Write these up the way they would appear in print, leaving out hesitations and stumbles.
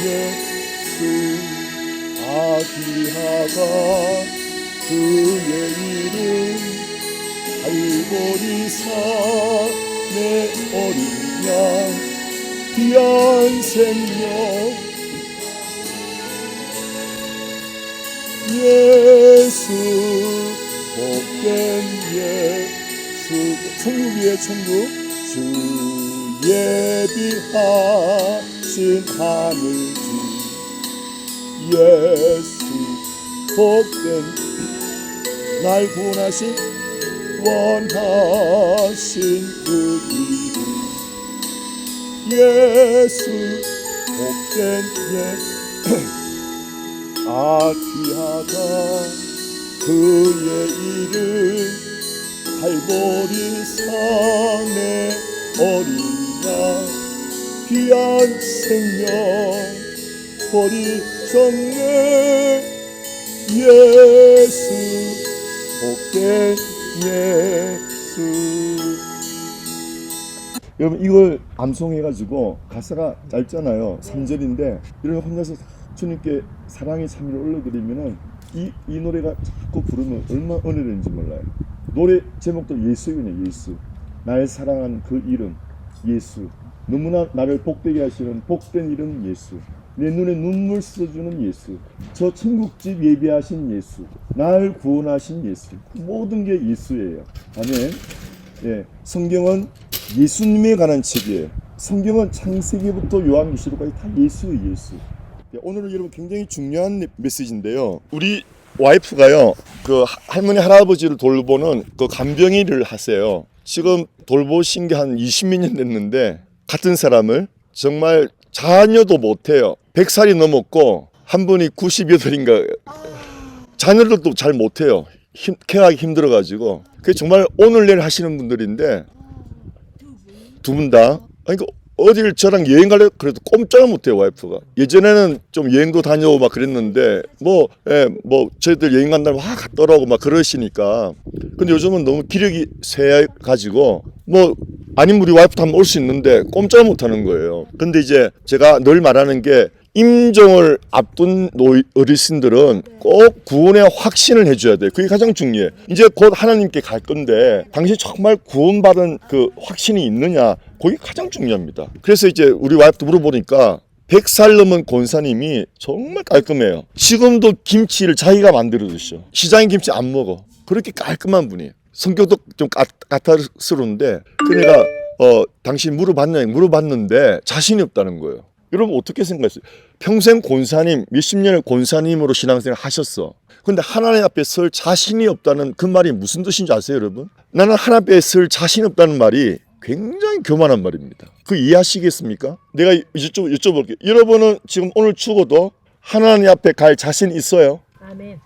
예수 아기하가 그의 이름 갈보리사 내 어린 양 귀한 생명 예수 복된 예수 천국이에요 천국 주 예비하신 하늘주 예수 복된 날 구원하신 원하신 그 이름 예수 복된 귀하다 그의 이름 갈보리 산의 어린 양 귀한 생명 버리셨네 예수 복된 예수. 여러분 이걸 암송해가지고 가사가 짧잖아요. 3절인데 이런 혼자서 주님께 사랑의 참여를 올려드리면은 이 노래가 자꾸 부르면 얼마나 은혜된지 몰라요. 노래 제목도 예수이군요. 예수 날 사랑한 그 이름 예수 너무나 나를 복되게 하시는 복된 이름 예수 내 눈에 눈물 써주는 예수 저 천국집 예비하신 예수 날 구원하신 예수 모든 게 예수예요. 아멘. 예, 성경은 예수님에 관한 책이에요. 성경은 창세기부터 요한계시록까지 다 예수예요. 예수. 오늘은 여러분 굉장히 중요한 메시지인데요. 우리 와이프가요 그 할머니 할아버지를 돌보는 그 간병일을 하세요. 지금 돌보신 게 한 20몇 년 됐는데 같은 사람을 정말 자녀도 못해요. 100살이 넘었고 한 분이 98인가 자녀들도 잘 못해요. 케어하기 힘들어가지고 그게 정말 오늘 내일 하시는 분들인데 두 분 다 그러니까 어딜 저랑 여행 가려 그래도 꼼짝을 못해요. 와이프가 예전에는 좀 여행도 다녀오고 막 그랬는데 뭐 저희들 여행 간다면 갔다 오라고 막 그러시니까 근데 요즘은 너무 기력이 세 가지고 뭐 아니면 우리 와이프도 한번 올 수 있는데 꼼짝을 못하는 거예요. 근데 이제 제가 늘 말하는 게 임종을 앞둔 어르신들은 꼭 구원의 확신을 해줘야 돼요. 그게 가장 중요해. 이제 곧 하나님께 갈 건데 당신이 정말 구원받은 그 확신이 있느냐 그게 가장 중요합니다. 그래서 이제 우리 와이프도 물어보니까 100살 넘은 권사님이 정말 깔끔해요. 지금도 김치를 자기가 만들어 드셔. 시장에 김치 안 먹어. 그렇게 깔끔한 분이에요. 성격도 좀 까탈스러운데 그 내가 당신 물어봤냐 물어봤는데 자신이 없다는 거예요. 여러분 어떻게 생각했어요? 평생 권사님 몇십 년을 권사님으로 신앙생활 하셨어. 근데 하나님 앞에 설 자신이 없다는 그 말이 무슨 뜻인지 아세요 여러분? 나는 하나님 앞에 설 자신이 없다는 말이 굉장히 교만한 말입니다. 그 이해하시겠습니까? 내가 여쭤볼게요. 여러분은 지금 오늘 죽어도 하나님 앞에 갈 자신 있어요? 아멘.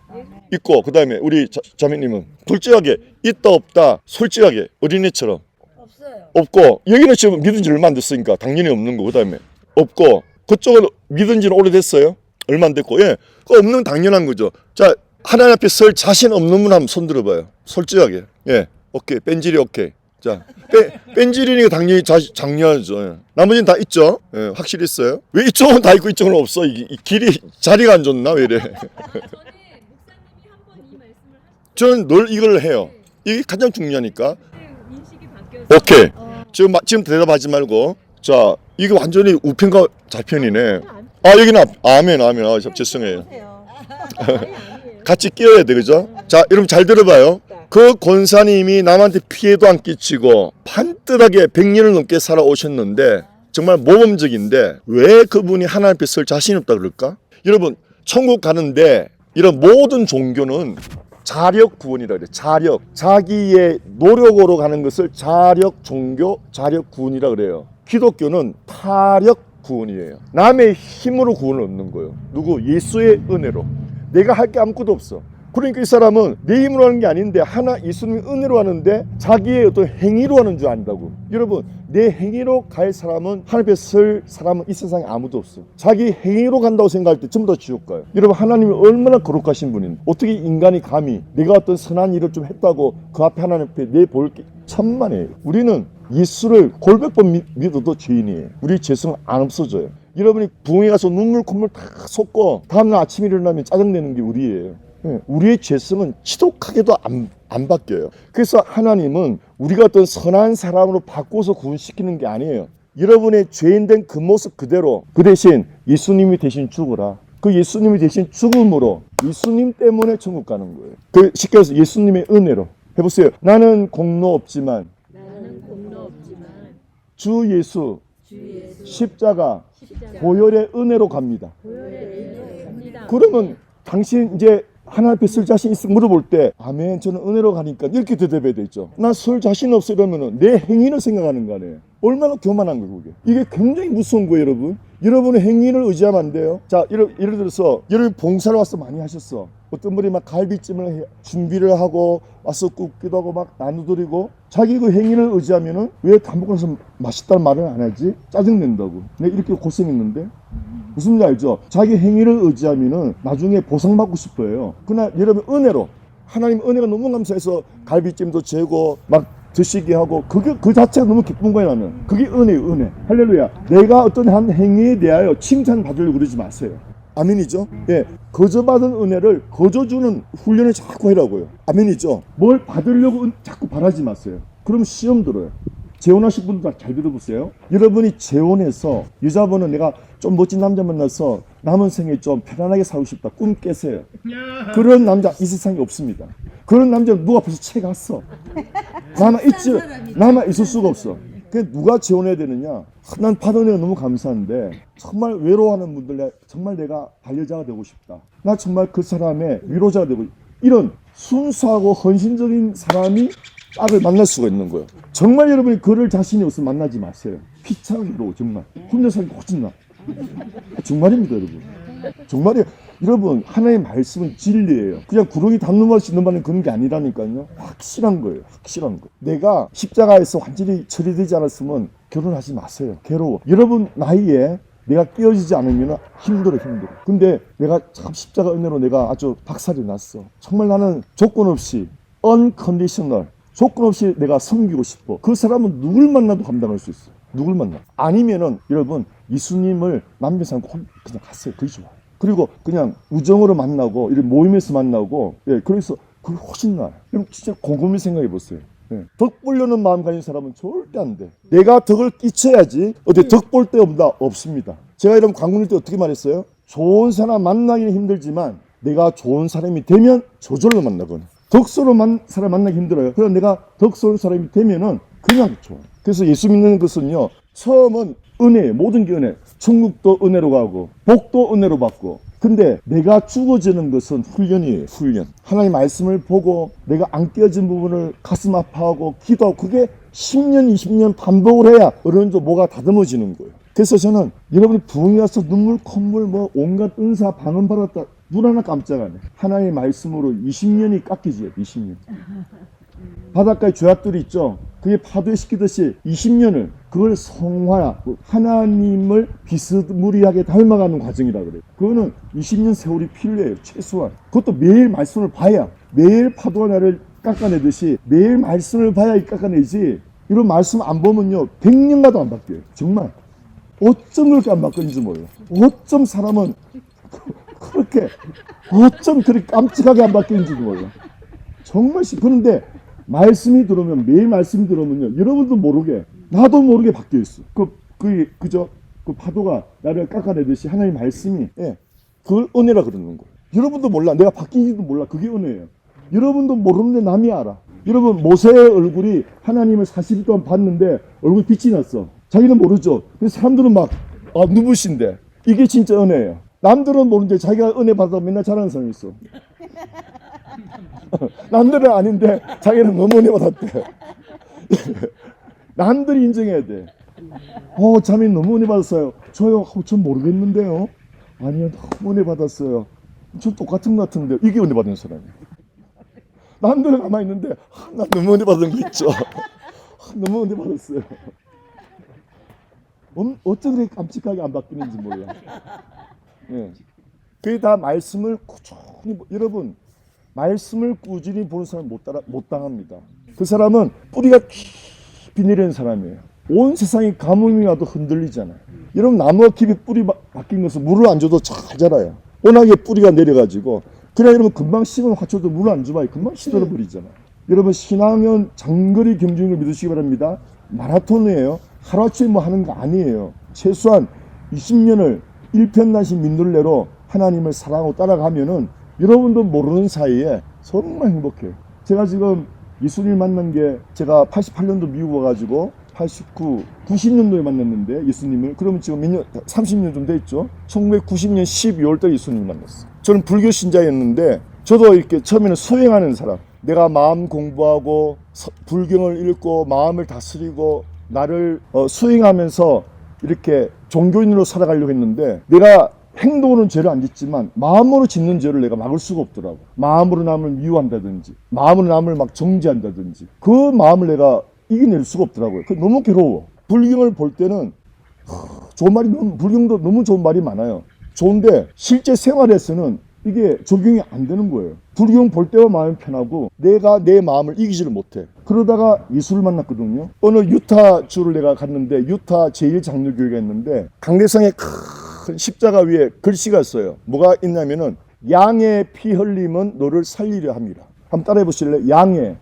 있고 그 다음에 우리 자매님은 솔직하게 있다 없다 솔직하게 어린애처럼 없어요. 없고 여기는 지금 믿은 지 얼마 안 됐으니까 당연히 없는 거 그 다음에 없고 그쪽은 믿은 지는 오래됐어요? 얼마 안 됐고 예, 그 없는 건 당연한 거죠. 자 하나님 앞에 설 자신 없는 분 한번 손 들어봐요. 솔직하게 예 오케이 뺀질이 오케이 자 뺀질이니까 당연히 장려하죠. 예. 나머지는 다 있죠. 예, 확실히 있어요. 왜 이쪽은 다 있고 이쪽은 없어? 이 길이 자리가 안 좋나 왜 이래? 저는 늘 이걸 해요. 이게 가장 중요하니까. 인식이 바뀌어서. 오케이. 지금 대답하지 말고. 자, 이게 완전히 우편과 좌편이네. 아, 여기는 아멘. 아, 죄송해요. 같이 끼워야 돼, 그죠? 자, 여러분 잘 들어봐요. 그 권사님이 남한테 피해도 안 끼치고 반듯하게 100년을 넘게 살아오셨는데 정말 모범적인데 왜 그분이 하나님 앞에 설 자신이 없다 그럴까? 여러분, 천국 가는데 이런 모든 종교는 자력 구원이라 그래요. 자력. 자기의 노력으로 가는 것을 자력 종교, 자력 구원이라 그래요. 기독교는 타력 구원이에요. 남의 힘으로 구원을 얻는 거예요. 누구? 예수의 은혜로. 내가 할 게 아무것도 없어. 그러니까 이 사람은 내 힘으로 하는 게 아닌데 하나 예수님의 은혜로 하는데 자기의 어떤 행위로 하는 줄 안다고. 여러분 내 행위로 갈 사람은 하나님 앞에 설 사람은 이 세상에 아무도 없어. 자기 행위로 간다고 생각할 때 전부 다 지옥 가요. 여러분 하나님이 얼마나 거룩하신 분인데 어떻게 인간이 감히 내가 어떤 선한 일을 좀 했다고 그 앞에 하나님 앞에 내 볼 게 천만에요. 우리는 예수를 골백 번 믿어도 죄인이에요. 우리 죄성은 안 없어져요. 여러분이 부흥에 가서 눈물 콧물 다 쏟고 다음날 아침에 일어나면 짜증내는 게 우리예요. 우리의 죄성은 지독하게도 안 바뀌어요. 그래서 하나님은 우리가 어떤 선한 사람으로 바꿔서 구원시키는 게 아니에요. 여러분의 죄인된 그 모습 그대로, 그 대신 예수님이 대신 죽어라. 그 예수님이 대신 죽음으로 예수님 때문에 천국 가는 거예요. 그 쉽게 해서 예수님의 은혜로 해보세요. 나는 공로 없지만 주 예수 십자가 보혈의 은혜로 갑니다. 그러면 당신 이제 하나님 앞에 설 자신 있으면 물어볼 때 아멘 저는 은혜로 가니까 이렇게 대답해야 되죠. 난 설 자신 없어 이러면은 내 행위를 생각하는 거 아니에요. 얼마나 교만한 거예요 그게. 이게 굉장히 무서운 거예요 여러분. 여러분의 행위를 의지하면 안 돼요. 자 예를 들어서 여러분 봉사를 와서 많이 하셨어. 어떤 분이 막 갈비찜을 준비를 하고 와서 굽기도 하고 막 나눠드리고 자기 그 행위를 의지하면은 왜 다 먹고 나서 맛있다는 말을 안 하지? 짜증낸다고. 내가 이렇게 고생했는데 무슨 말 알죠? 자기 행위를 의지하면은 나중에 보상받고 싶어요. 그러나 여러분 은혜로 하나님 은혜가 너무 감사해서 갈비찜도 재고 막 드시게 하고 그게 그 자체가 너무 기쁜 거예요 나는. 그게 은혜예요 은혜. 할렐루야. 내가 어떤 한 행위에 대하여 칭찬받으려고 그러지 마세요. 아멘이죠? 예, 거저 받은 은혜를 거저 주는 훈련을 자꾸 해라고요. 아멘이죠? 뭘 받으려고 자꾸 바라지 마세요. 그럼 시험 들어요. 재혼하신 분들 다 잘 들어보세요. 여러분이 재혼해서 여자분은 내가 좀 멋진 남자 만나서 남은 생에 좀 편안하게 살고 싶다 꿈 깨세요. 그런 남자 이 세상에 없습니다. 그런 남자는 누가 벌써 채 갔어. 남아 있을 수가 없어. 그 누가 재혼해야 되느냐? 난 받은 애가 너무 감사한데 정말 외로워하는 분들 정말 내가 반려자가 되고 싶다. 나 정말 그 사람의 위로자가 되고 이런 순수하고 헌신적인 사람이 짝을 만날 수가 있는 거예요. 정말 여러분이 그를 자신이 없으면 만나지 마세요. 피차기로 정말 혼자 살기 호진나. 정말입니다 여러분. 정말이에요. 여러분 하나님의 말씀은 진리예요. 그냥 구렁이 담는 말 씻는 말은 그런 게 아니라니까요. 확실한 거예요. 확실한 거. 내가 십자가에서 완전히 처리되지 않았으면 결혼하지 마세요. 괴로워. 여러분 나이에 내가 끼어지지 않으면 힘들어. 근데 내가 참 십자가 은혜로 내가 아주 박살이 났어. 정말 나는 조건 없이 unconditional 조건 없이 내가 섬기고 싶어. 그 사람은 누굴 만나도 감당할 수 있어. 누굴 만나. 아니면은 여러분 예수님을 남녀 삼고 그냥 갔어요. 그게 좋아. 그리고 그냥 우정으로 만나고 이런 모임에서 만나고 그래서 그게 훨씬 나아요. 여러분 진짜 곰곰이 생각해 보세요. 덕 보려는 마음 가진 사람은 절대 안 돼. 내가 덕을 끼쳐야지 어디 덕 볼 데 없습니다. 제가 이런 광군일 때 어떻게 말했어요? 좋은 사람 만나기는 힘들지만 내가 좋은 사람이 되면 저절로 만나거든. 덕스러운 사람 만나기 힘들어요. 그래서 내가 덕스러운 사람이 되면은 그냥 좋아. 그래서 예수 믿는 것은요, 처음은 은혜예요. 모든 게 은혜. 천국도 은혜로 가고, 복도 은혜로 받고. 근데 내가 죽어지는 것은 훈련이에요. 훈련. 하나님 말씀을 보고 내가 안 깨어진 부분을 가슴 아파하고 기도하고 그게 10년, 20년 반복을 해야 어느 정도 뭐가 다듬어지는 거예요. 그래서 저는 여러분이 부흥에 와서 눈물, 콧물, 뭐 온갖 은사, 방언 받았다. 눈 하나 깜짝 안 해. 하나님의 말씀으로 20년이 깎이지. 20년. 바닷가에 죄악들이 있죠. 그게 파도에 시키듯이 20년을 그걸 성화야. 하나님을 비스무리하게 닮아가는 과정이라 그래요. 그거는 20년 세월이 필요해요. 최소한. 그것도 매일 말씀을 봐야 매일 파도가 나를 깎아내듯이 매일 말씀을 봐야 깎아내지. 이런 말씀 안 보면요 100년 가도 안 바뀌어요. 정말. 어쩜 그렇게 안 바뀌는지 몰라요. 어쩜 사람은 그렇게 어쩜 그렇게 깜찍하게 안 바뀌는지도 몰라. 정말 그런데 말씀이 들어오면 매일 말씀이 들어오면요 여러분도 모르게 나도 모르게 바뀌어 있어. 그저 그 파도가 나를 깎아내듯이 하나님 말씀이 그걸 은혜라 그러는 거예요. 여러분도 몰라. 내가 바뀐지도 몰라. 그게 은혜예요. 여러분도 모르는데 남이 알아. 여러분 모세의 얼굴이 하나님을 40일 동안 봤는데 얼굴 빛이 났어. 자기는 모르죠. 근데 사람들은 막 누구신데 이게 진짜 은혜예요. 남들은 모르는데 자기가 은혜 받아서 맨날 자랑하는 사람이 있어. 남들은 아닌데 자기는 너무 은혜 받았대. 남들이 인정해야 돼. 자매님 너무 은혜 받았어요. 저요? 전 모르겠는데요. 아니요 너무 은혜 받았어요. 전 똑같은 것 같은데 이게 은혜 받은 사람이에요. 남들은 가만히 있는데 나 너무 은혜 받은 거 있죠. 너무 은혜 받았어요. 어쩜 그렇게 깜찍하게 안 바뀌는지 몰라. 그게 다 말씀을 꾸준히 여러분 말씀을 꾸준히 보는 사람 못 당합니다. 그 사람은 뿌리가 깊이 내리는 사람이에요. 온 세상이 가뭄이 와도 흔들리잖아요. 여러분 나무가 깊이 뿌리 박힌 것은 물을 안 줘도 잘 자라요. 워낙에 뿌리가 내려가지고 그냥 여러분 금방 심은 화초도 물을 안 줘봐요. 금방 시들어 버리잖아요. 여러분 신앙은 장거리 경주인 걸 믿으시기 바랍니다. 마라톤이에요. 하루아침에 뭐 하는 거 아니에요. 최소한 20년을 일편단심 민들레로 하나님을 사랑하고 따라가면은 여러분도 모르는 사이에 정말 행복해요. 제가 지금 예수님을 만난 게 제가 88년도 미국 와가지고 89, 90년도에 만났는데 예수님을 그러면 지금 몇 년, 30년 좀 됐죠. 1990년 12월 달 예수님을 만났어요. 저는 불교 신자였는데 저도 이렇게 처음에는 수행하는 사람, 내가 마음 공부하고 불경을 읽고 마음을 다스리고 나를 수행하면서 이렇게 종교인으로 살아가려고 했는데 내가 행동으로는 죄를 안 짓지만 마음으로 짓는 죄를 내가 막을 수가 없더라고. 마음으로 남을 미워한다든지 마음으로 남을 막 정죄한다든지 그 마음을 내가 이겨낼 수가 없더라고요. 너무 괴로워. 불경을 볼 때는 좋은 말이 불경도 너무 좋은 말이 많아요. 좋은데 실제 생활에서는 이게 적용이 안 되는 거예요. 불경 볼 때와 마음이 편하고 내가 내 마음을 이기지를 못해. 그러다가 예수를 만났거든요. 어느 유타주를 내가 갔는데 유타 제1장로교회가 있는데 강대상에 큰 십자가 위에 글씨가 있어요. 뭐가 있냐면은 양의 피 흘림은 너를 살리려 합니다. 한번 따라해 보실래요? 양의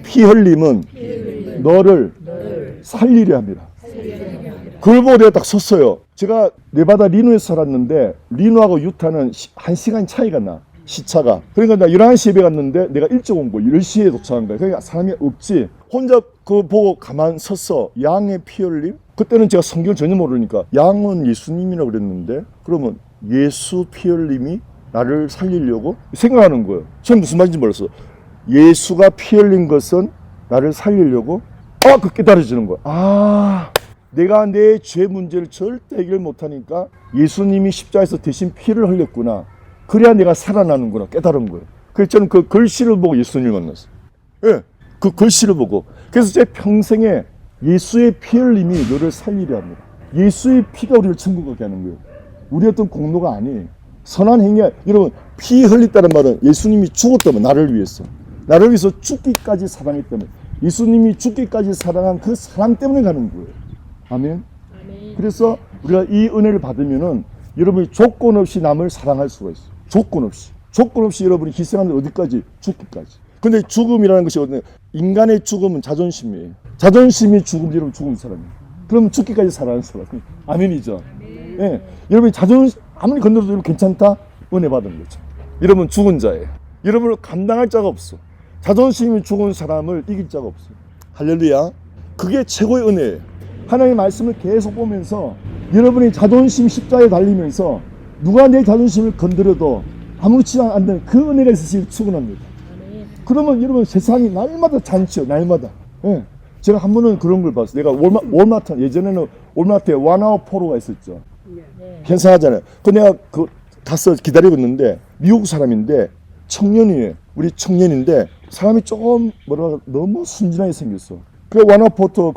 피 흘림은 너를 살리려 합니다. 그걸 보고 내가 딱 섰어요. 제가 네바다 리노에서 살았는데 리노하고 유타는 1시간 차이가 나. 시차가. 그러니까 나 11시에 배 갔는데 내가 일찍 온 거야. 10시에 도착한 거야. 그러니까 사람이 없지. 혼자 그거 보고 가만 섰어. 양의 피 흘림? 그때는 제가 성경을 전혀 모르니까 양은 예수님이라고 그랬는데 그러면 예수 피 흘림이 나를 살리려고 생각하는 거예요. 저는 무슨 말인지 몰랐어. 예수가 피 흘린 것은 나를 살리려고 그 깨달아지는 거야. 내가 내 죄 문제를 절대 해결 못하니까 예수님이 십자가에서 대신 피를 흘렸구나. 그래야 내가 살아나는구나 깨달은 거예요. 그래서 저는 그 글씨를 보고 예수님을 만났어요. 예, 그 글씨를 보고. 그래서 제 평생에 예수의 피 흘림이 너를 살리려 합니다. 예수의 피가 우리를 천국 가게 하는 거예요. 우리 어떤 공로가 아니에요. 선한 행위야. 여러분 피 흘렸다는 말은 예수님이 죽었다면 나를 위해서. 나를 위해서 죽기까지 사랑했다면 예수님이 죽기까지 사랑한 그 사랑 때문에 가는 거예요. 아멘. 그래서 우리가 이 은혜를 받으면은 여러분이 조건 없이 남을 사랑할 수가 있어요. 조건 없이 여러분이 희생하는 어디까지? 죽기까지. 근데 죽음이라는 것이 인간의 죽음은 자존심이에요. 자존심이 죽음, 여러분 죽은 사람이에요. 그럼 죽기까지 사랑하는 사람. 아멘이죠. 예. 여러분이 자존심 아무리 건드려도 괜찮다? 은혜 받은 거죠. 여러분 죽은 자예요. 여러분을 감당할 자가 없어. 자존심이 죽은 사람을 이길 자가 없어요. 할렐루야. 그게 최고의 은혜예요. 하나님의 말씀을 계속 보면서 여러분이 자존심 십자가에 달리면서 누가 내 자존심을 건드려도 아무렇지 않는 그 은혜가 있으시길 축원합니다. 그러면 여러분 세상이 날마다 잔치요. 날마다. 예. 제가 한 번은 그런 걸 봤어요. 내가 월마트 예전에는 월마트에 원아웃 포로가 있었죠. 편성하잖아요. 그 내가 가서 기다리고 있는데 미국 사람인데 청년이에요. 우리 청년인데 사람이 조금 너무 순진하게 생겼어. 그 원아웃포터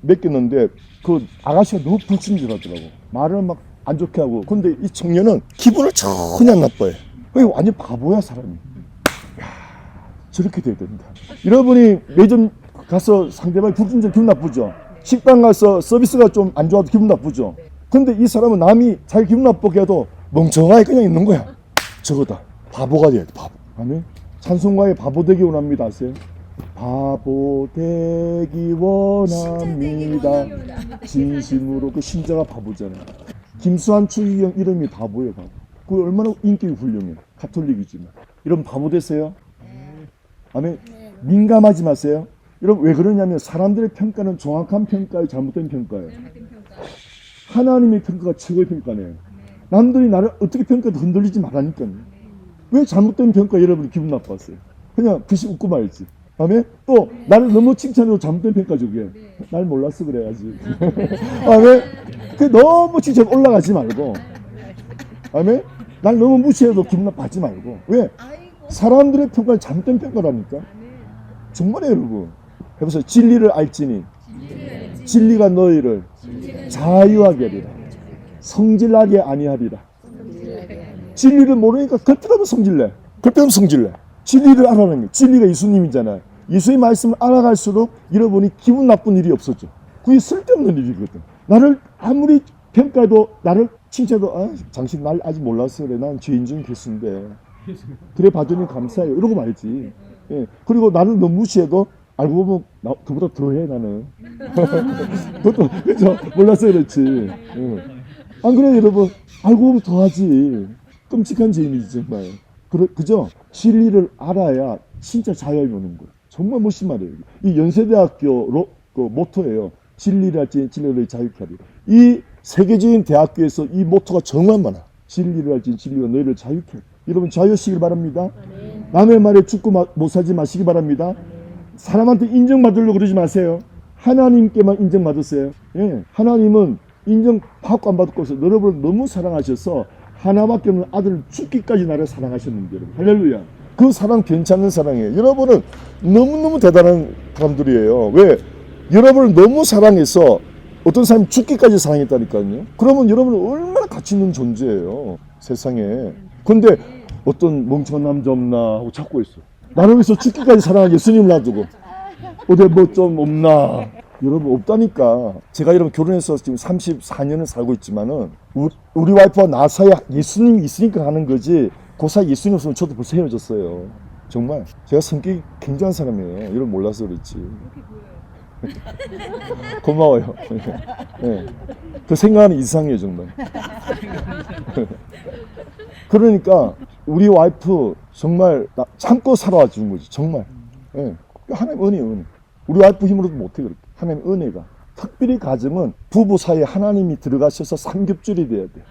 맡겼는데 그 아가씨가 너무 불친절하더라고. 말을 막 안 좋게 하고. 근데 이 청년은 기분을 전혀 안 나빠해. 완전 바보야 사람이. 야, 저렇게 돼야 된다. 여러분이 매점 가서 상대방이 불친절 기분 나쁘죠. 식당 가서 서비스가 좀 안 좋아도 기분 나쁘죠. 근데 이 사람은 남이 자기 기분 나쁘게 해도 멍청하게 그냥 있는 거야. 저거다. 바보가 돼야 돼. 바보. 아멘. 찬송가에 바보 되기 원합니다. 아세요? 바보 되기 원합니다. 진심으로. 그 신자가 바보잖아요. 김수환 추기경 이름이 바보예요. 바보. 그 얼마나 인격이 훌륭해. 가톨릭이지만. 여러분 바보 되세요? 아멘. 민감하지 마세요. 여러분 왜 그러냐면 사람들의 평가는 정확한 평가예요, 잘못된 평가예요. 하나님의 평가가 최고의 평가네요. 남들이 나를 어떻게 평가도 흔들리지 말라니까요. 왜 잘못된 평가 여러분이 기분 나빴어요? 그냥 그시 웃고 말지. 아멘? 또 나를 너무 칭찬해도 잘못된 평가 주게. 날 몰랐어 그래야지. 아멘? 너무 칭찬 올라가지 말고. 아멘? 날 너무 무시해도 기분 나빠하지 말고. 왜? 사람들의 평가는 잘못된 평가라니까. 정말이에요 여러분. 해보세요. 진리를 알지니 진리가 너희를 자유하게 하리라. 성질나게 아니하리라. 진리를 모르니까 그때라도 성질내. 진리를 알아내는 거예요. 진리가 예수님이잖아요. 예수의 말씀을 알아갈수록 여러분이 기분 나쁜 일이 없었죠. 그게 쓸데없는 일이거든. 나를 아무리 평가도 나를 칭찬도 당신 날 아직 몰라서 그래. 난 죄인 중 개수인데. 그래 봐주니 감사해요. 이러고 말지. 예. 그리고 나를 너무 무시해도 알고 보면 그보다 더해 나는. 그것도 그죠? 몰라서 그렇지. 예. 안 그래 여러분? 알고 보면 더하지. 끔찍한 죄인이지 정말. 그죠? 진리를 알아야 진짜 자유를 보는 거예요. 정말 멋진 말이에요. 이 연세대학교 그 모토예요. 진리를 알지 진리를 자유케 하리라. 이 세계적인 대학교에서 이 모토가 정말 많아. 진리를 알지 진리가 너희를 자유케 하리라. 여러분 자유하시길 바랍니다. 남의 말에 죽고 못 살지 마시기 바랍니다. 사람한테 인정받으려고 그러지 마세요. 하나님께만 인정받으세요. 예. 하나님은 인정받고 안 받고 없어요. 여러분을 너무 사랑하셔서 하나밖에 없는 아들을 죽기까지 나를 사랑하셨는데 여러분. 할렐루야. 그 사랑 괜찮은 사랑이에요. 여러분은 너무너무 대단한 사람들이에요. 왜? 여러분을 너무 사랑해서 어떤 사람이 죽기까지 사랑했다니까요. 그러면 여러분은 얼마나 가치 있는 존재예요. 세상에. 근데 어떤 멍청한 남자 없나 하고 찾고 있어. 나를 위해서 죽기까지 사랑한 예수님을 놔두고 어디 뭐 좀 없나. 여러분 없다니까. 제가 여러분 결혼해서 지금 34년을 살고 있지만은 우리 와이프와 나 사이에 예수님이 있으니까 하는 거지 그 사이 예수님 없으면 저도 벌써 헤어졌어요. 정말 제가 성격이 굉장한 사람이에요. 여러분 몰라서 그렇지. 고마워요. 네. 그 생각은 이상해요 정말. 그러니까 우리 와이프 정말 참고 살아와 주는 거지 정말. 네. 하나님 은혜. 우리 와이프 힘으로도 못해 그렇게. 하나님 은혜가. 특별히 가정은 부부 사이에 하나님이 들어가셔서 삼겹줄이 돼야 돼.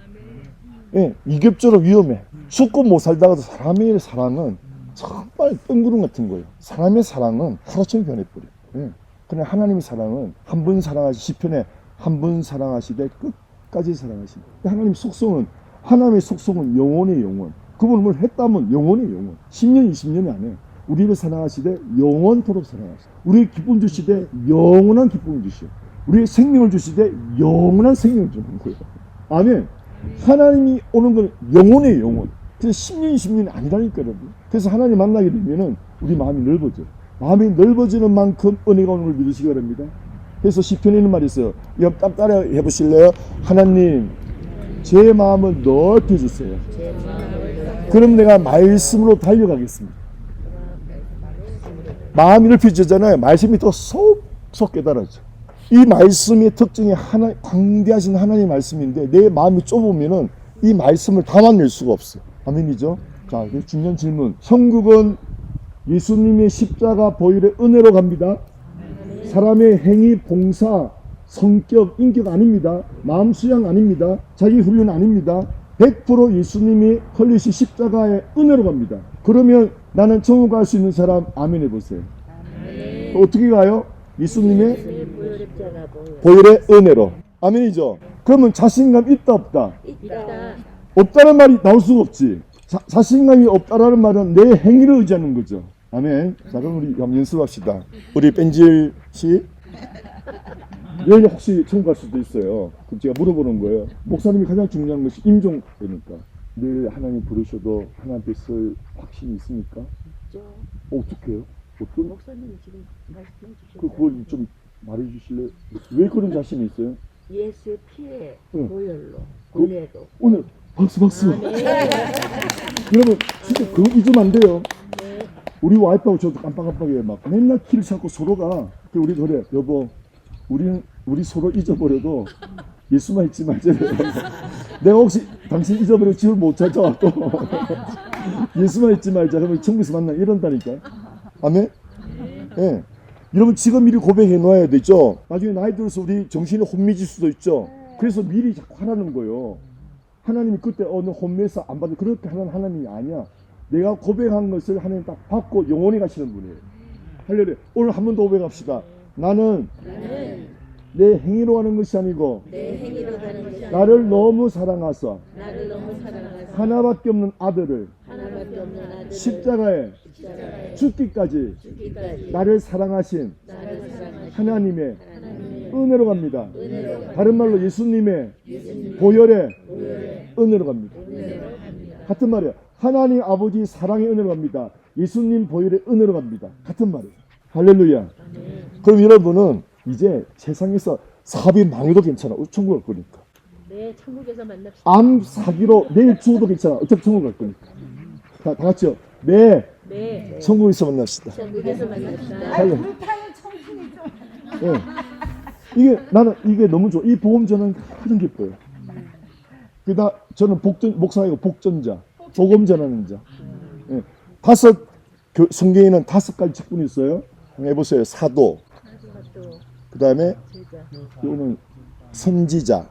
예, 이겹줄은 위험해. 죽고 못 살다가도 사람의 사랑은 정말 뜬구름 같은 거예요. 사람의 사랑은 하루처럼 변해버려. 예. 그러나 하나님의 사랑은 한 분 시편에 한 분 사랑하시되 끝까지 사랑하시되. 하나님의 속성은 영원의 영원. 그분을 뭘 했다면 영원의 영원. 10년, 20년이 아니에요. 우리를 사랑하시되 영원토록 사랑하시되. 우리의 기쁨 주시되 영원한 기쁨을 주시오. 우리의 생명을 주시되 영원한 생명을 주는 거예요. 아멘. 하나님이 오는 건 영원의 영원. 그래서 10년, 20년이 아니라니까 여러분. 그래서 하나님 만나게 되면은 우리 마음이 넓어져요. 마음이 넓어지는 만큼 은혜가 오는 걸 믿으시기 바랍니다. 그래서 시편에 있는 말이 있어요. 이거 딱 따라 해보실래요? 하나님 제 마음을 넓혀주세요. 그럼 내가 말씀으로 달려가겠습니다. 마음이 넓혀지잖아요. 말씀이 더 쏙쏙 깨달아져. 이 말씀의 특징이 광대하신 하나님의 말씀인데 내 마음이 좁으면은 이 말씀을 담아낼 수가 없어요. 아멘이죠? 자, 중요한 질문. 천국은 예수님의 십자가 보혈의 은혜로 갑니다. 사람의 행위, 봉사, 성격, 인격 아닙니다. 마음 수양 아닙니다. 자기 훈련 아닙니다. 100% 예수님이 흘리신 십자가의 은혜로 갑니다. 그러면 나는 천국 갈 수 있는 사람 아멘 해보세요. 어떻게 가요? 예수님의 보혈의 은혜로. 아멘이죠? 그러면 자신감 있다 없다? 있다. 없다는 말이 나올 수가 없지. 자신감이 없다라는 말은 내 행위를 의지하는 거죠. 아멘. 자, 그럼 우리 한번 연습합시다. 우리 벤질 씨. 여기 혹시 천국 갈 수도 있어요. 그럼 제가 물어보는 거예요. 목사님이 가장 중요한 것이 임종되니까. 늘 하나님 부르셔도 하나님께 쓸 확신이 있습니까? 있죠. 어떻게 해요? 어떤? 목사님이 지금 말씀해 주신 그걸 좀 말해 주실래요? 왜 그런 자신이 있어요? 예수의 피에 응. 보혈로 그- 은혜로 오늘 박수. 아멘. 여러분 진짜 그거 잊으면 안 돼요. 네. 우리 와이프하고 저도 깜빡깜빡해 막 맨날 키를 찾고 서로가 우리 그래 여보 우리 서로 잊어버려도 예수만 잊지 말자. 내가 혹시 당신 잊어버리고 집을 못 찾아왔고 예수만 잊지 말자. 그러면 천국에서 만나 이런다니까. 아멘. 예. 여러분 지금 미리 고백해 놓아야 되죠. 나중에 나이 들어서 우리 정신이 혼미질 수도 있죠. 그래서 미리 자꾸 하라는 거예요. 하나님이 그때 너 혼미해서 안 받을 그렇게 하는 하나님이 아니야. 내가 고백한 것을 하나님 딱 받고 영원히 가시는 분이에요. 할렐루야. 오늘 한 번 더 고백합시다. 나는 내 행위로 가는 것이 아니고 내 행위로 가는 것이 아니라 나를 너무 사랑하사 나를 너무 사랑하사 하나밖에 없는 아들을 하나밖에 없는 아들을 십자가에 십자가에 죽기까지 죽기까지 나를 사랑하신 나를 사랑하신 하나님의 하나님의 은혜로 갑니다. 은혜로 갑니다. 다른 말로 예수님의 예수님의 보혈의 보혈의 은혜로 갑니다. 은혜로 갑니다. 같은 말이에요. 하나님 아버지 사랑의 은혜로 갑니다. 예수님 보혈의 은혜로 갑니다. 같은 말이에요. 할렐루야. 그럼 여러분은 이제 세상에서 사업이 망해도 괜찮아. 천국 갈 거니까. 네, 천국에서 만납시다. 암 사기로 내일 죽어도 괜찮아. 어차피 천국 갈 거니까. 다 같이요. 네. 네, 천국에서 만납시다. 천국에서 만납시다. 할렐. 예. 이게 나는 이게 너무 좋아. 이 복음 전은 가장 기뻐요. 그다 저는 목사이고 복전자, 복음 전하는 자. 예. 성경에는 5가지 직분이 있어요. 한번 해보세요. 사도. 그 다음에 이거는 선지자.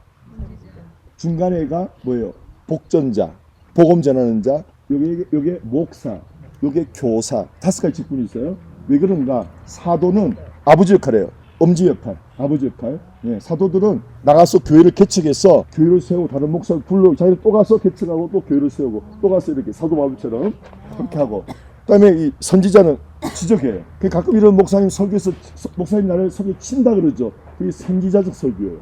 중간에가 뭐예요? 복전자, 복음 전하는 자. 요게 목사, 요게 교사. 5가지 직분이 있어요. 왜 그런가? 사도는 아버지 역할이에요. 엄지 역할, 아버지 역할. 예, 사도들은 나가서 교회를 개척해서 교회를 세우고 다른 목사를 불러 자기를 또 가서 개척하고 또 교회를 세우고 또 가서 이렇게 사도 바울처럼 그렇게 하고. 그다음에 이 선지자는 지적해요. 가끔 이런 목사님 설교에서 목사님 나를 설교 친다 그러죠. 그게 선지자적 설교예요.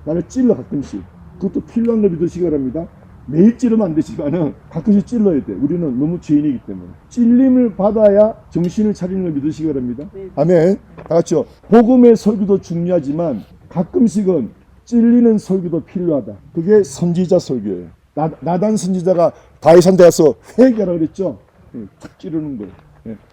나를 찔러 가끔씩. 그것도 필요한 걸 믿으시기 바랍니다. 매일 찌르면 안 되지만은 가끔씩 찔러야 돼. 우리는 너무 죄인이기 때문에. 찔림을 받아야 정신을 차리는 걸 믿으시기 바랍니다. 아멘. 다 같이요. 복음의 설교도 중요하지만 가끔씩은 찔리는 설교도 필요하다. 그게 선지자 설교예요. 나단 선지자가 다윗한테 가서 회개하라 그랬죠. 탁 찌르는 거예요.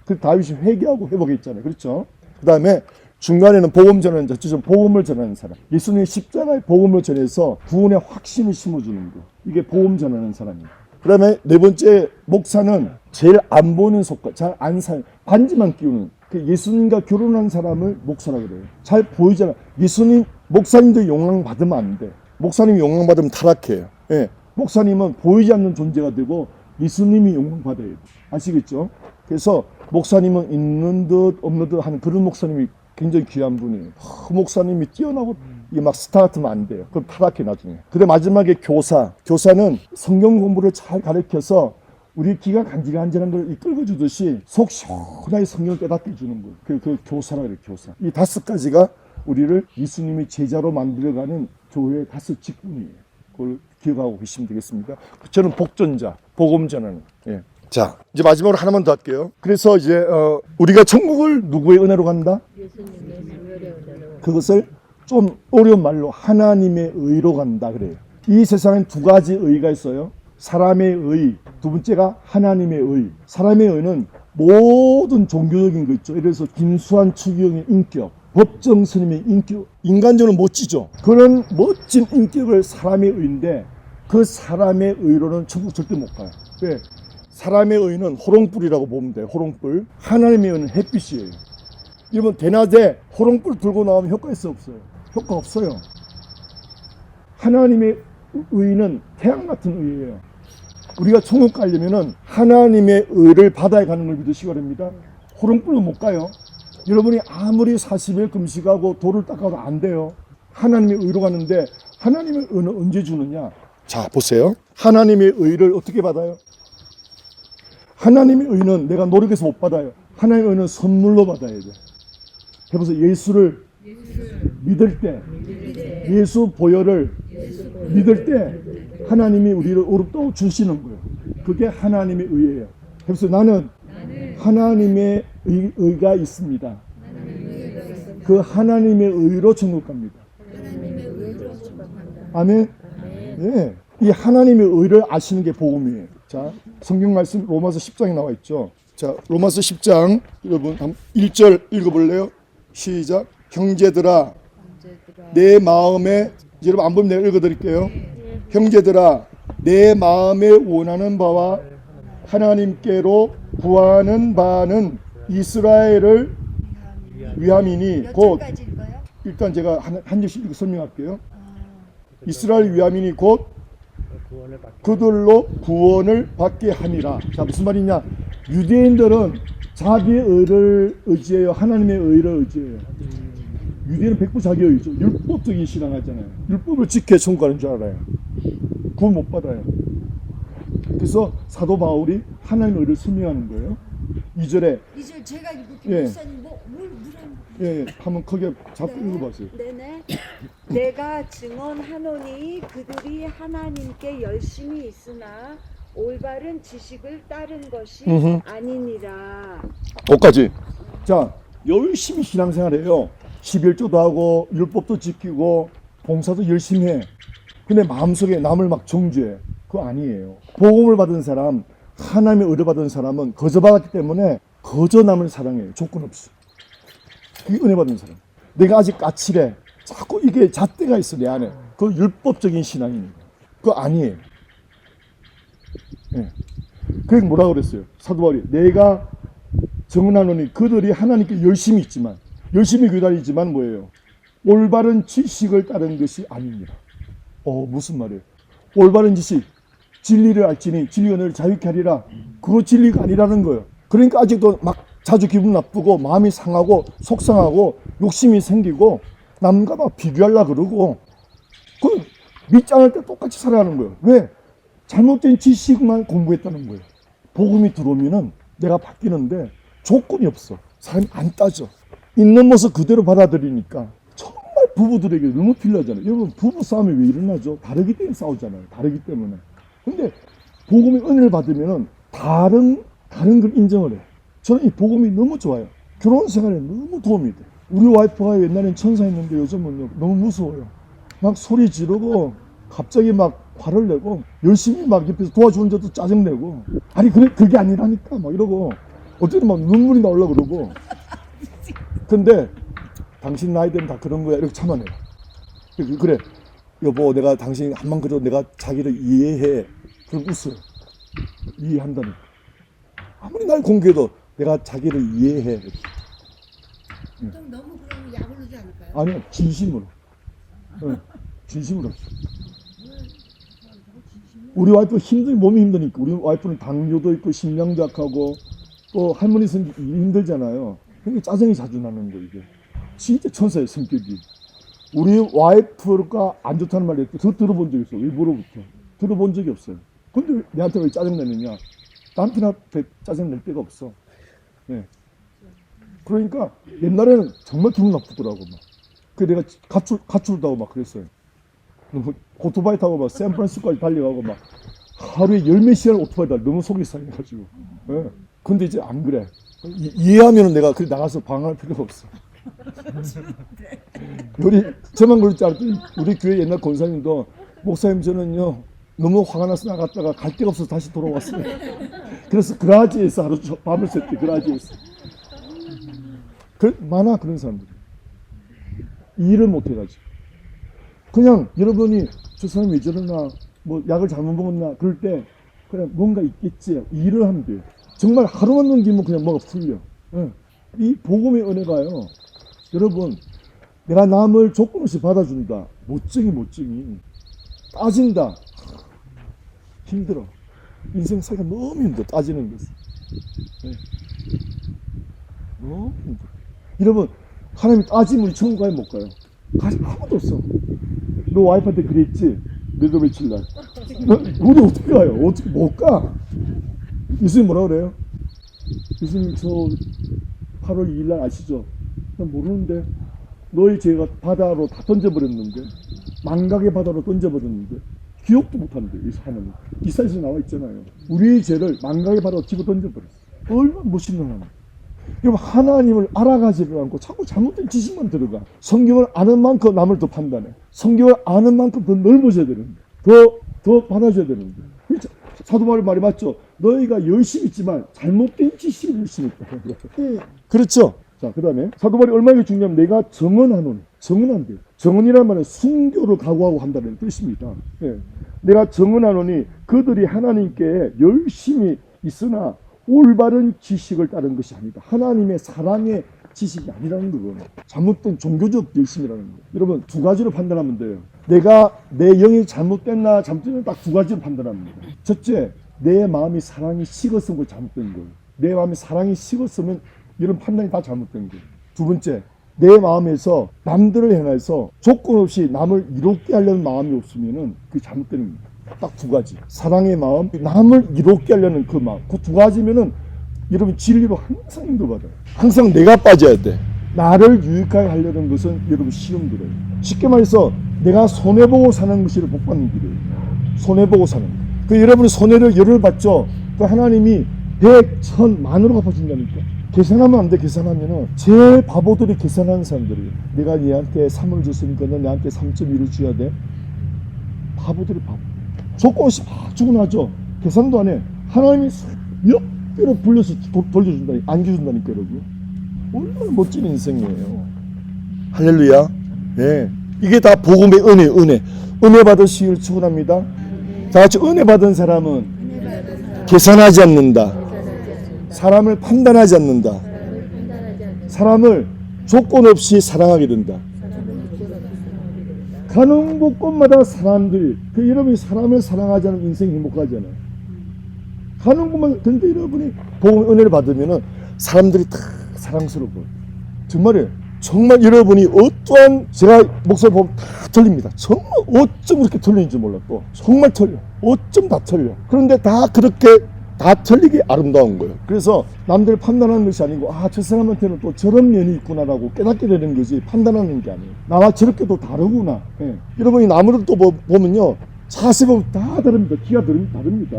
그 다윗이 회개하고 회복했잖아요. 그렇죠? 그 다음에 중간에는 복음 전하는 자, 복음을 전하는 사람. 예수님의 십자가의 복음을 전해서 구원의 확신을 심어주는 거. 이게 복음 전하는 사람이에요. 그 다음에 4번째 목사는 제일 안 보는 속과 잘 안 살, 반지만 끼우는 그 예수님과 결혼한 사람을 목사라 그래요. 잘 보이잖아. 예수님, 목사님도 영광 받으면 안 돼. 목사님이 영광 받으면 타락해요. 예. 목사님은 보이지 않는 존재가 되고 예수님이 영광 받아야 돼. 아시겠죠? 그래서 목사님은 있는 듯 없는 듯 하는 그런 목사님이 굉장히 귀한 분이에요. 목사님이 뛰어나고 이게 막 스타 같으면 안 돼요. 그럼 타락해 나중에. 근데 마지막에 교사. 교사는 성경 공부를 잘 가르쳐서 우리 귀가 간질간질한 걸 이끌고 주듯이 속 시원하게 성경을 깨닫게 주는 거예요. 그 교사라 그래요. 교사. 이 5가지가 우리를 예수님의 제자로 만들어가는 교회의 5 직분이에요. 그걸 기억하고 계시면 되겠습니다. 저는 복전자, 복음 전하는. 예. 자, 이제 마지막으로 하나만 더 할게요. 그래서 이제 우리가 천국을 누구의 은혜로 간다? 예수님의 성결의 은혜로. 그것을 좀 어려운 말로 하나님의 의로 간다 그래요. 이 세상엔 2가지 의가 있어요. 사람의 의, 2번째가 하나님의 의. 사람의 의는 모든 종교적인 거 있죠. 예를 들어서 김수환 추기경의 인격, 법정 스님의 인격, 인간적으로 멋지죠. 그런 멋진 인격을 사람의 의인데 그 사람의 의로는 천국 절대 못 가요. 왜? 사람의 의는 호롱불이라고 보면 돼요. 호롱불. 하나님의 의는 햇빛이에요. 여러분 대낮에 호롱불 들고 나오면 효과 있어 없어요? 효과 없어요. 하나님의 의는 태양 같은 의예요. 우리가 천국 가려면은 하나님의 의를 받아야 가는 걸 믿으시기 바랍니다. 호롱불로 못 가요. 여러분이 아무리 40일 금식하고 돌을 닦아도 안 돼요. 하나님의 의로 가는데 하나님의 의는 언제 주느냐? 자 보세요. 하나님의 의를 어떻게 받아요? 하나님의 의는 내가 노력해서 못 받아요. 하나님의 의는 선물로 받아야 돼. 해보세요. 예수를 믿을 때, 예수 보혈을 믿을 때 하나님이 우리를 어렵다고 주시는 거예요. 그게 하나님의 의예요. 해보세요. 나는 하나님의 의가 있습니다. 그 하나님의 의로 천국 갑니다. 아멘. 네. 이 하나님의 의를 아시는 게 복음이에요. 자, 성경 말씀 로마서 10장에 나와 있죠. 자, 로마서 10장 여러분 1절 읽어볼래요? 시작. 형제들아 내 마음에, 여러분 안 보면 내가 읽어드릴게요. 형제들아 내 마음에 원하는 바와 하나님께로 구하는 바는 이스라엘을 위함이니 곧, 일단 제가 한 절씩 읽고 설명할게요. 이스라엘 위함이니 곧 그들로 구원을 받게 함이라. 자, 무슨 말이냐? 유대인들은 자기의 의를 의지해요. 하나님의 의를 의지해요. 유대인은 100% 자기 의죠. 율법적인 신앙하잖아요. 율법을 지켜야 천국 가는 줄 알아요. 구원 못 받아요. 그래서 사도 바울이 하나님의 의를 설명하는 거예요. 2절에 이제 제가 읽을게요. 목사님 뭘 예, 한번 크게 잡고 읽어보세요. 네네. 내가 증언하노니 그들이 하나님께 열심히 있으나 올바른 지식을 따른 것이 아니니라. 거기까지. 자, 열심히 신앙생활해요. 11조도 하고 율법도 지키고 봉사도 열심히 해. 근데 마음속에 남을 막 정죄해. 그거 아니에요. 복음을 받은 사람, 하나님의 의를 받은 사람은 거저 받았기 때문에 거저 남을 사랑해요. 조건 없이. 그게 은혜 받은 사람. 내가 아직 까칠해. 자꾸 이게 잣대가 있어 내 안에. 그 율법적인 신앙입니다. 그거 아니에요. 네. 그게 뭐라고 그랬어요? 사도 바울이 내가 정언하노니 그들이 하나님께 열심히 있지만 열심히 교단이지만 뭐예요? 올바른 지식을 따른 것이 아닙니다. 무슨 말이에요? 올바른 지식, 진리를 알지니 진리가 너를 자유케 하리라. 그거 진리가 아니라는 거예요. 그러니까 아직도 막 자주 기분 나쁘고 마음이 상하고 속상하고 욕심이 생기고 남과 막 비교하려고 그러고 그 믿지 않을 때 똑같이 살아가는 거예요. 왜? 잘못된 지식만 공부했다는 거예요. 복음이 들어오면은 내가 바뀌는데 조건이 없어. 사람이 안 따져. 있는 모습 그대로 받아들이니까 정말 부부들에게 너무 필요하잖아요. 여러분 부부 싸움이 왜 일어나죠? 다르기 때문에 싸우잖아요. 다르기 때문에. 근데 복음의 은혜를 받으면은 다른 걸 인정을 해요. 저는 이 복음이 너무 좋아요. 결혼 생활에 너무 도움이 돼. 우리 와이프가 옛날엔 천사였는데 요즘은 너무 무서워요. 막 소리 지르고 갑자기 막 화를 내고 열심히 막 옆에서 도와주는데도 짜증내고 아니 그게 아니라니까 막 이러고 어쨌든 막 눈물이 나오려고 그러고 근데 당신 나이 되면 다 그런 거야 이렇게 참아내요. 그래 여보 내가 당신 한만 그래도 내가 자기를 이해해. 그럼 웃어요. 이해한다니. 아무리 날 공개해도 내가 자기를 이해해. 좀 너무 그러면 약오르지 않을까요? 아니요 진심으로. 네, 진심으로. 우리 와이프 몸이 힘드니까 우리 와이프는 당뇨도 있고 심장작하고 또 할머니 성격이 힘들잖아요. 그러니까 짜증이 자주 나는 거 이게. 진짜 천사의 성격이. 우리 와이프가 안 좋다는 말을 더 들어본 적 있어요. 일부러부터. 들어본 적이 없어요. 근데 내한테 왜 짜증내느냐. 남편 앞에 짜증낼 데가 없어. 네. 그러니까 옛날에는 정말 기분 나쁘더라고 막. 그 내가 가출도 하고 막 그랬어요. 오토바이 타고 막 샌프란시스코까지 달려가고 막 하루에 10몇 시간 오토바이 달려. 너무 속이 상해가지고. 네. 근데 이제 안 그래. 이해하면 내가 그래 나가서 방황할 필요가 없어. 우리 저만 그럴 줄 알았더니 우리 교회 옛날 권사님도 목사님 저는요 너무 화가 나서 나갔다가 갈 데가 없어서 다시 돌아왔어요. 그래서 그라지에서 하루 밤을 샜대. 그라지에서. 많아 그런 사람들이. 일을 못 해가지고. 그냥 여러분이 저 사람이 왜 저러나 뭐 약을 잘못 먹었나 그럴 때 그냥 뭔가 있겠지. 일을 하면 돼요. 정말 하루만 넘기면 그냥 뭐가 풀려. 네. 이 복음의 은혜가요. 여러분 내가 남을 조건 없이 받아준다. 못쟁이. 따진다. 힘들어. 인생 살기가 너무 힘들어. 따지는 것은. 네. 너무 힘들어. 여러분 하나님이 따지면 우리 천국 가요 못 가요? 아무도 없어. 너 와이프한테 그랬지? 몇월 며칠 날. 우리 어떻게 가요? 어떻게 못 가? 예수님 뭐라 그래요? 예수님 저 8월 2일 날 아시죠? 난 모르는데 너희 죄가 바다로 다 던져버렸는데 망각의 바다로 던져버렸는데 기억도 못한대. 하나님 이사야서 나와 있잖아요. 우리의 죄를 망각의 바다로 집어 던져버렸어. 얼마나 멋있는 하나님. 여러분 하나님을 알아가지를 않고 자꾸 잘못된 지식만 들어가. 성경을 아는 만큼 남을 더 판단해. 성경을 아는 만큼 더 넓어져야 되는데 더 받아줘야 되는데. 사도 바울 말이 맞죠? 너희가 열심히 있지만 잘못된 지식을 열심히 있다. 그렇죠? 자, 그 다음에 사도 바울이 얼마나 중요하면 내가 정언하노니. 정언한대요. 정언이라는 말은 순교를 각오하고 한다는 뜻입니다. 네. 내가 정언하노니 그들이 하나님께 열심히 있으나 올바른 지식을 따른 것이 아니다. 하나님의 사랑의 지식이 아니라는 거거든요. 잘못된 종교적 열심이라는 거예요. 여러분 두 가지로 판단하면 돼요. 내가 내 영이 잘못됐나 잘못됐나 딱 두 가지로 판단하면 돼요. 첫째, 내 마음이 사랑이 식었으면 그거 잘못된 거예요. 내 마음이 사랑이 식었으면 이런 판단이 다 잘못된 거예요. 두 번째, 내 마음에서 남들을 향해서 조건 없이 남을 이롭게 하려는 마음이 없으면은 그게 잘못되는 겁니다. 딱 두 가지. 사랑의 마음, 남을 이롭게 하려는 그 마음. 그 두 가지면은 여러분 진리로 항상 힘들어받아요. 항상 내가 빠져야 돼. 나를 유익하게 하려는 것은 여러분 시험 들어요. 쉽게 말해서 내가 손해보고 사는 것이 복받는 길이에요. 손해보고 사는 거. 그 여러분이 손해를 열을 받죠. 그 하나님이 100, 1000, 만으로 갚아준다니까. 계산하면 안 돼. 계산하면은 제일 바보들이 계산하는 사람들이 내가 얘한테 3을 줬으니까 너 나한테 3.1을 줘야 돼. 바보들이 바보. 조건 없이 막 주고 나죠. 계산도 안 해. 하나님이 몇 배로 불려서 돌려준다니, 안겨준다니까 여러분. 얼마나 멋진 인생이에요. 할렐루야. 네. 이게 다 복음의 은혜 받으시길 축원합니다. 다 같이 은혜 받은 사람은 계산하지 않는다. 사람을 판단하지 않는다. 사람을 조건 없이 사랑하게 된다. 가는 곳곳마다 사람들이 여러분이 사람을 사랑하지 않으면 인생이 행복하잖아요. 가는 곳만 근데 여러분이 복음 은혜를 받으면은 사람들이 다 사랑스럽고 정말이에요. 정말 여러분이 어떠한 제가 목소리 보면 다 틀립니다. 정말 어쩜 그렇게 틀리는지 몰랐고 정말 틀려. 어쩜 다 틀려. 그런데 다 그렇게 다 틀리게 아름다운 거예요. 그래서 남들 판단하는 것이 아니고 저 사람한테는 또 저런 면이 있구나라고 깨닫게 되는 거지 판단하는 게 아니에요. 나와 저렇게 또 다르구나. 예. 여러분이 나무를 또 보면요. 자세히 보면 다 다릅니다. 키가 다릅니다.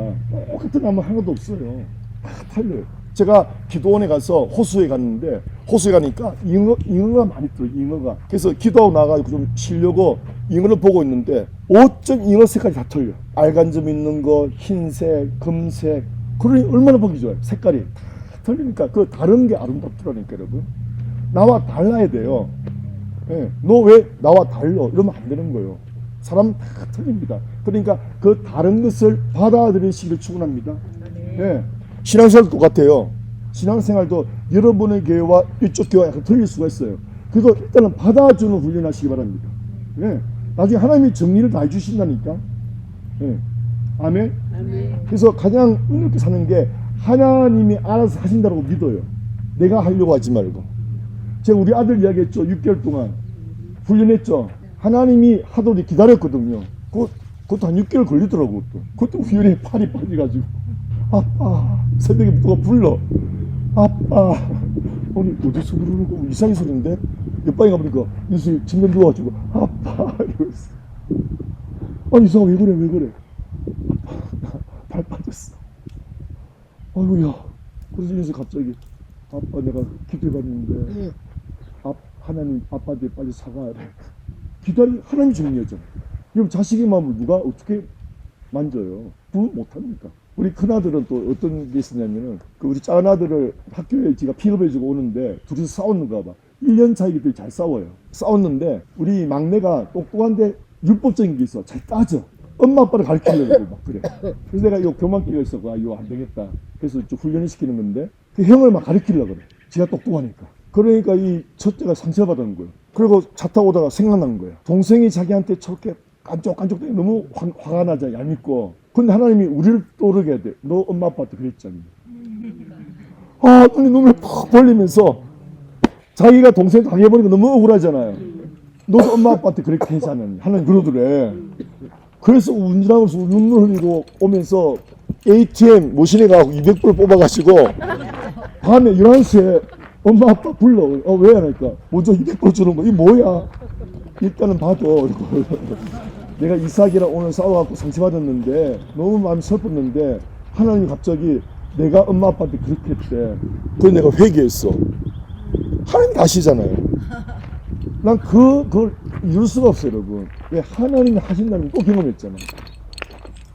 똑같은 나무 하나도 없어요. 다 달라요. 제가 기도원에 가서 호수에 갔는데 호수에 가니까 잉어가 많이 들어요. 잉어가. 그래서 기도하고 나가서 좀 쉬려고 잉어를 보고 있는데 5점 잉어 색깔이 다 틀려. 알간 점 있는 거, 흰색, 금색. 그러니 얼마나 보기 좋아요. 색깔이 다 틀리니까 그 다른 게 아름답더라니까 여러분. 나와 달라야 돼요. 예. 너 왜 나와 달라? 이러면 안 되는 거예요. 사람 다 틀립니다. 그러니까 그 다른 것을 받아들이시길 축원합니다. 예. 신앙생활도 똑같아요. 신앙생활도 여러분의 교회와 이쪽 교회와 약간 틀릴 수가 있어요. 그래도 일단은 받아주는 훈련하시기 바랍니다. 예. 나중에 하나님이 정리를 다 해주신다니까. 예. 아멘. 그래서 가장 은혜롭게 사는 게 하나님이 알아서 하신다고 믿어요. 내가 하려고 하지 말고. 제가 우리 아들 이야기했죠. 6개월 동안 훈련했죠. 하나님이 하도록 기다렸거든요. 그것도 한 6개월 걸리더라고. 그것도 우연히 팔이 빠져가지고 아빠 새벽에 누가 불러. 아빠 오늘 어디서 부르는 거 이상한 소리인데 옆방에 가보니까 윤수이 침대 누워가지고 아빠 이러면서 이상아 왜 그래 발 빠졌어. 아이고야. 그래서 윤수이 갑자기 아빠 내가 기도해봤는데 하나님 아빠한테 빨리 사과하래. 하나님 정리하잖아. 그럼 자식의 마음을 누가 어떻게 만져요? 부은 못합니까? 우리 큰아들은 또 어떤 게 있었냐면은 우리 작은아들을 학교에 지가 픽업해주고 오는데 둘이서 싸웠는가 봐. 1년 차이기 때문에 잘 싸워요. 싸웠는데 우리 막내가 똑똑한데 율법적인 게 있어. 잘 따져. 엄마 아빠를 가르치려고 막 그래. 그래서 내가 이거 교만기가 있어. 이거 안 되겠다. 그래서 좀 훈련을 시키는 건데 그 형을 막 가르치려고 그래. 지가 똑똑하니까. 그러니까 이 첫째가 상처받은 거예요. 그리고 차 타고 오다가 생각난 거예요. 동생이 자기한테 저렇게 깐족깐족 너무 화가 나자 얄밉고. 근데 하나님이 우리를 떠오르게 해야 돼. 너 엄마 아빠한테 그랬잖니. 눈을 팍 벌리면서 자기가 동생 가게 해보니까 너무 억울하잖아요. 너도 엄마 아빠한테 그렇게 하잖아. 하나님 그러더래. 그래서 운전하면서 눈물 흘리고 오면서 ATM 머신에 가고 200불 뽑아가지고 밤에 11시에 엄마 아빠 불러. 왜? 하니까 먼저 200불 주는 거. 이게 뭐야? 일단은 봐줘. 내가 이삭이랑 오늘 싸워갖고 상처받았는데 너무 마음이 슬펐는데 하나님이 갑자기 내가 엄마 아빠한테 그렇게 했대. 그래서 내가 회개했어. 하나님 아시잖아요. 난 그걸 이룰 수가 없어요, 여러분. 왜 하나님이 하신다는 또 경험했잖아.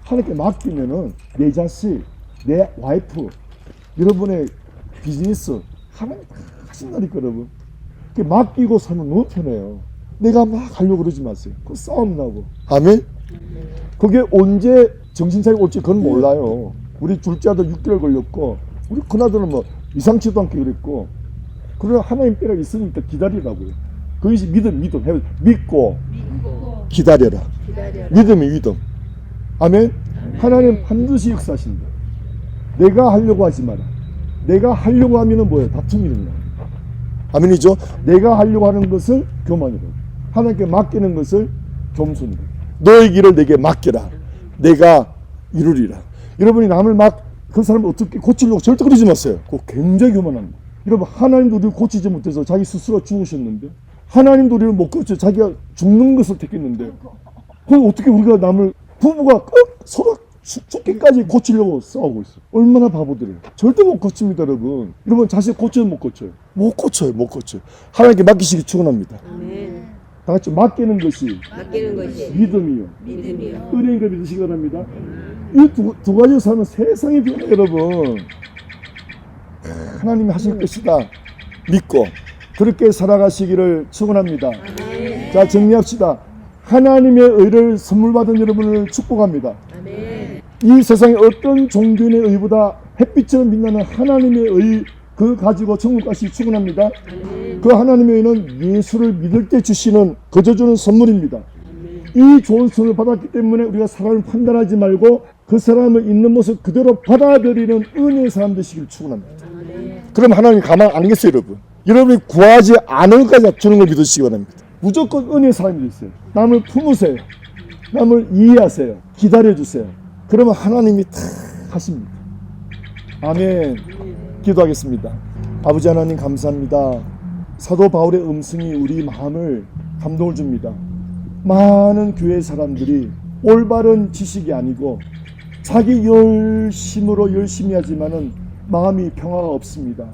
하나님께 맡기면은 내 자식, 내 와이프, 여러분의 비즈니스 하나님 다 하신다니까 여러분. 맡기고 살면 너무 편해요. 내가 막 하려고 그러지 마세요. 그거 싸움 나고. 아멘? 그게 언제 정신 차리고 올지 그건 몰라요. 우리 둘째 아들 6개월 걸렸고 우리 큰아들은 뭐 이상치도 않게 그랬고 그러나 하나님 때가 있으니까 기다리라고요. 그것이 믿음. 믿고 기다려라. 믿음이 믿음. 아멘? 하나님 반드시 역사하신다. 내가 하려고 하지 마라. 내가 하려고 하면은 뭐예요? 다툼이 있는 거예요. 아멘이죠? 내가 하려고 하는 것을 교만이라고. 하나님께 맡기는 것을 겸손이라고. 너의 길을 내게 맡겨라. 내가 이루리라. 여러분이 남을 그 사람을 어떻게 고치려고 절대 그러지 마세요. 그거 굉장히 교만합니다. 여러분 하나님도 우리를 고치지 못해서 자기 스스로 죽으셨는데 하나님도 우리를 못 고쳐 자기가 죽는 것을 택했는데 그걸 어떻게 우리가 남을 부부가 서로 죽기까지 고치려고 싸우고 있어. 얼마나 바보들이에요. 절대 못 고칩니다, 여러분. 여러분 자신 고쳐요, 못 고쳐요? 못 고쳐요, 못 고쳐요. 하나님께 맡기시기 축원합니다. 아멘. 다 같이 맡기는 것이 맡기는 것이 믿음이요. 믿음이요. 은혜인 걸 믿으시기 바랍니다. 이 두 가지로 살면 세상이 변해요, 여러분. 하나님이 하실 것이다 믿고 그렇게 살아가시기를 축원합니다. 자, 정리합시다. 하나님의 의를 선물 받은 여러분을 축복합니다. 아멘. 이 세상의 어떤 종교의 의보다 햇빛처럼 빛나는 하나님의 의, 그 가지고 천국 가시 축원합니다. 그 하나님의 의는 예수를 믿을 때 주시는 거저 주는 선물입니다. 이 좋은 선물을 받았기 때문에 우리가 사람을 판단하지 말고 그 사람을 있는 모습 그대로 받아들이는 은혜의 사람 되시길 축원합니다. 그럼 하나님 가만 안 계세요, 여러분. 여러분이 구하지 않을 것까지 주는 걸 믿으시기 바랍니다. 무조건 은혜의 사람이 되세요. 남을 품으세요. 남을 이해하세요. 기다려주세요. 그러면 하나님이 다 하십니다. 아멘. 기도하겠습니다. 아버지 하나님 감사합니다. 사도 바울의 음성이 우리 마음을 감동을 줍니다. 많은 교회 사람들이 올바른 지식이 아니고 자기 열심으로 열심히 하지만은 마음이 평화가 없습니다.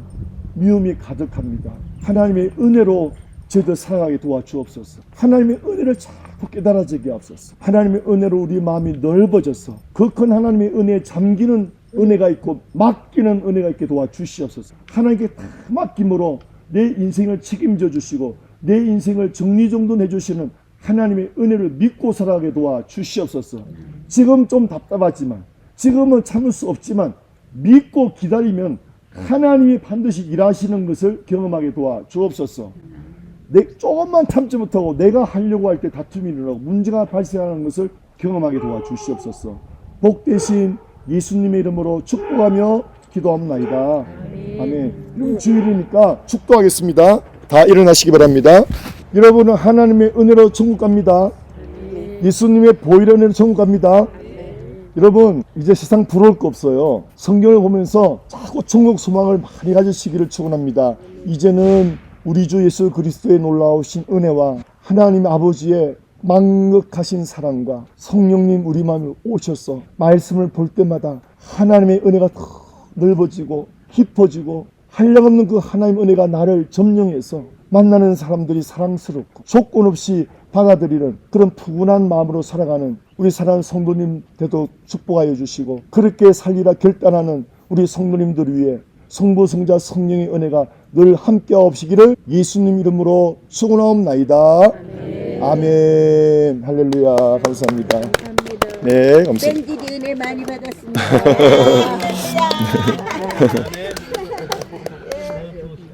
미움이 가득합니다. 하나님의 은혜로 저희들 살아가게 도와주옵소서. 하나님의 은혜를 자꾸 깨달아지게 하옵소서. 하나님의 은혜로 우리 마음이 넓어져서 그 큰 하나님의 은혜에 잠기는 은혜가 있고 맡기는 은혜가 있게 도와주시옵소서. 하나님께 다 맡김으로 내 인생을 책임져 주시고 내 인생을 정리정돈해 주시는 하나님의 은혜를 믿고 살아가게 도와주시옵소서. 지금 좀 답답하지만 지금은 참을 수 없지만 믿고 기다리면 하나님이 반드시 일하시는 것을 경험하게 도와주옵소서. 조금만 참지 못하고 내가 하려고 할 때 다툼이 일어나고 문제가 발생하는 것을 경험하게 도와주시옵소서. 복되신 예수님의 이름으로 축복하며 기도합나이다. 아멘. 주일이니까 축도하겠습니다. 다 일어나시기 바랍니다. 여러분은 하나님의 은혜로 천국 갑니다. 예수님의 보혈의 은혜로 천국 갑니다. 여러분 이제 세상 부러울 거 없어요. 성경을 보면서 자꾸 천국 소망을 많이 가지시기를 축원합니다. 이제는 우리 주 예수 그리스도의 놀라우신 은혜와 하나님 아버지의 망극하신 사랑과 성령님 우리 마음에 오셔서 말씀을 볼 때마다 하나님의 은혜가 더 넓어지고 깊어지고 한량없는 그 하나님의 은혜가 나를 점령해서 만나는 사람들이 사랑스럽고 조건 없이 받아들이는 그런 푸근한 마음으로 살아가는 우리 사랑하는 성도님 되도록 축복하여 주시고 그렇게 살리라 결단하는 우리 성도님들 위해 성부 성자 성령의 은혜가 늘 함께 하옵시기를 예수님 이름으로 축원하옵나이다. 아멘. 할렐루야. 감사합니다. 네, 감사합니다. 밴디드 은혜 많이 받았습니다.